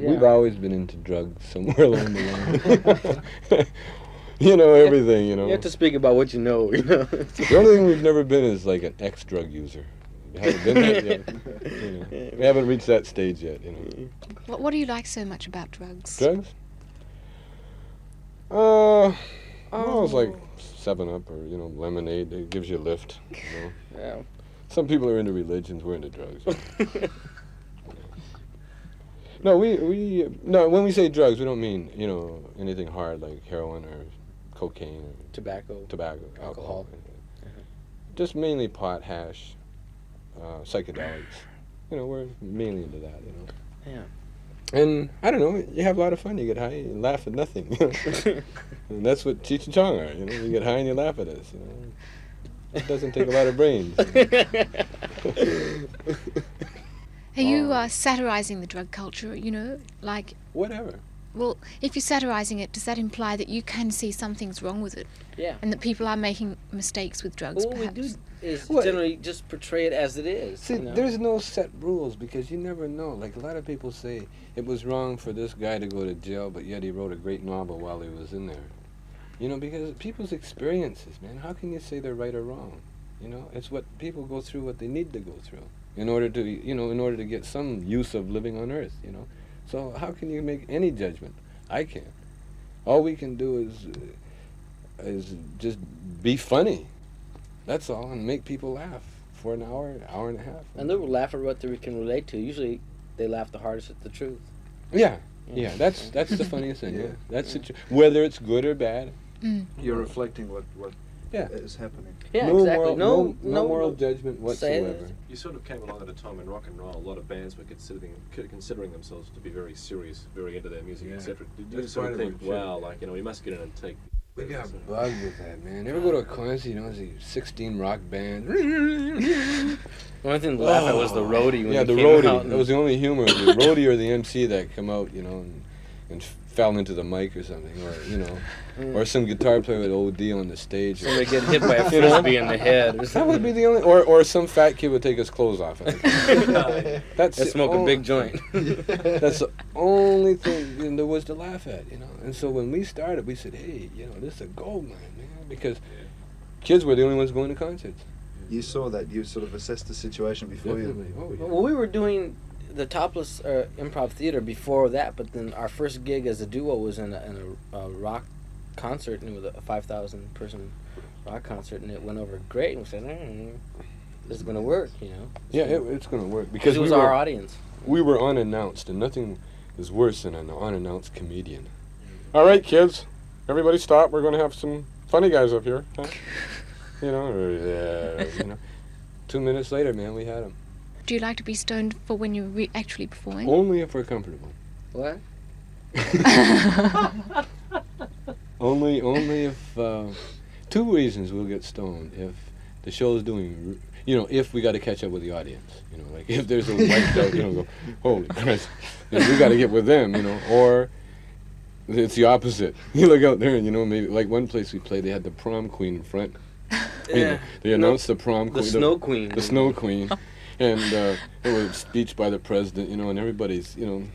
We've always been into drugs somewhere along the line. You know, everything, you know. You have to speak about what you know, you know. The only thing we've never been is like an ex-drug user. We haven't been that yet. You know. We haven't reached that stage yet, you know. What do you like so much about drugs? Drugs? Well, it's like 7-Up or, you know, lemonade. It gives you a lift, you know. Yeah. Some people are into religions, we're into drugs. No, no, when we say drugs, we don't mean, you know, anything hard like heroin or cocaine or Tobacco, alcohol. Just mainly pot, hash, psychedelics. You know, we're mainly into that, you know. Yeah. And, I don't know, you have a lot of fun. You get high and laugh at nothing. You know? And that's what Cheech and Chong are, you know. You get high and you laugh at us, you know. It doesn't take a lot of brains. You know? Are you satirizing the drug culture, you know, like... Whatever. Well, if you're satirizing it, does that imply that you can see something's wrong with it? Yeah. And that people are making mistakes with drugs, What we perhaps? do is generally just portray it as it is. See, you know? there's no set rules because you never know. Like, a lot of people say it was wrong for this guy to go to jail, but yet he wrote a great novel while he was in there. You know, because people's experiences, man, how can you say they're right or wrong? You know, it's what people go through, what they need to go through in order to, you know, in order to get some use of living on Earth, you know. So how can you make any judgment? I can't. All we can do is just be funny. That's all, and make people laugh for an hour and a half. And they will laugh at what they can relate to. Usually, they laugh the hardest at the truth. Yeah, that's the funniest thing. Yeah, that's the whether it's good or bad. You're reflecting what Yeah. is happening. Yeah, no exactly. Moral, no moral judgment say whatsoever. it. You sort of came along at a time in rock and roll. A lot of bands were considering themselves to be very serious, very into their music, Yeah. etc. Did you That's sort part of of think, it, wow, like, you know, we must get in and take... We got bugged with that, man. Ever go to a concert, you know, see 16 rock bands? The only thing to laugh at was the roadie when Yeah, he the came roadie. out. That was the only humor. The roadie or the MC that come out, you know, and fell into the mic or something, or, you know, or some guitar player would OD on the stage. Somebody get hit by a frisbee in the head. Or That would be the only, or some fat kid would take his clothes off. That's They smoke a big joint. That's the only thing there was to laugh at, you know. And so when we started, we said, hey, you know, this is a gold mine, man, because kids were the only ones going to concerts. You saw that. You sort of assessed the situation before Definitely. you. Oh, yeah. Well, we were doing the Topless Improv Theater before that, but then our first gig as a duo was in a rock concert, and it was a 5,000 person rock concert, and it went over great. And we said, this is going to work, you know. Yeah, it's going to work Because it was our audience. We were unannounced, and nothing is worse than an unannounced comedian. All right, kids, everybody stop. We're going to have some funny guys up here. Huh? You know. 2 minutes later, man, we had them. Do you like to be stoned for when you're actually performing? Only if we're comfortable. What? Only if, 2 reasons we'll get stoned. If the show's doing, you know, if we got to catch up with the audience, you know, like if there's a wiped out, you know, go, holy Christ, you know, we got to get with them, you know, or it's the opposite. You look out there and, you know, maybe, like one place we played, they had the prom queen in front. You know, they announced the prom queen. The snow queen. The snow queen. And there was a speech by the president, you know, and everybody's, you know,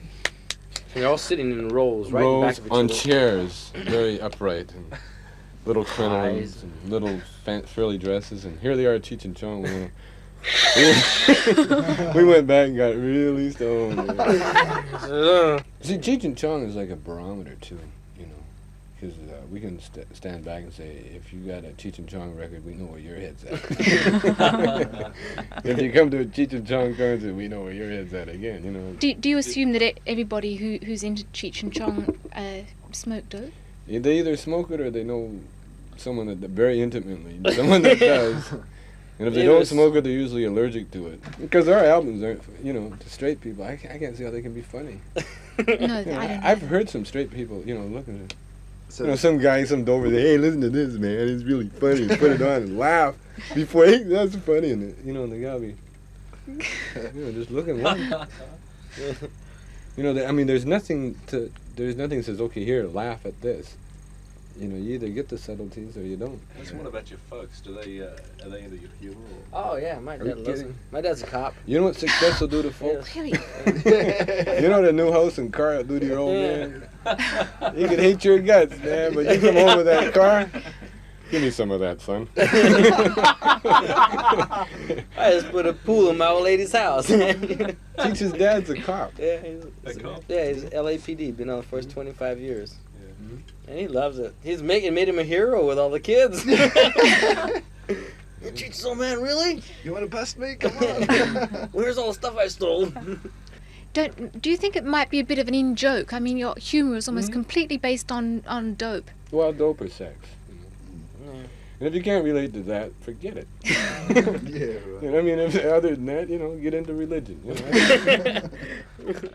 And they're all sitting in rows, right in rows back of each on other. chairs, very upright, and little crinolines Ties. and little frilly dresses, and here they are at Cheech and Chong. We went back and got really stoned. See, Cheech and Chong is like a barometer too, you know, because we can stand back and say, if you got a Cheech and Chong record, we know where your head's at. If you come to a Cheech and Chong concert, we know where your head's at again, you know. Do you assume that everybody who's into Cheech and Chong smoke dope? They either smoke it or they know someone that very intimately, someone that does. And if they don't smoke it, they're usually allergic to it. Because our albums aren't, you know, to straight people, I can't see how they can be funny. No, You know, I don't. I've heard some straight people, you know, look at it. So You know, some guy, some Dover, say, hey, listen to this, man, it's really funny. Put it on and laugh before, hey, that's funny. And, you know, they gotta be, you know, just looking one. You know, I mean, there's nothing that says, okay, here, laugh at this. You know, you either get the subtleties or you don't. What's one about your folks? Are they into your humor? Or? Oh yeah, my Are you dad loves kidding? him. My dad's a cop. You know what success will do to folks? Really? You know what a new house and car will do to your old man? You can hate your guts, man, but you come home with that car. Give me some of that, son. I just put a pool in my old lady's house. Cheech's dad's a cop. Yeah, A cop? Yeah, he's LAPD. Been on for 25 years. Yeah. And he loves it. He's made him a hero with all the kids. Cheech's old man, really? You want to bust me? Come on. Where's all the stuff I stole? Do you think it might be a bit of an in-joke? I mean, your humour is almost completely based on dope. Well, dope or sex. Yeah. And if you can't relate to that, forget it. Yeah, right. You know, I mean, other than that, you know, get into religion. You know?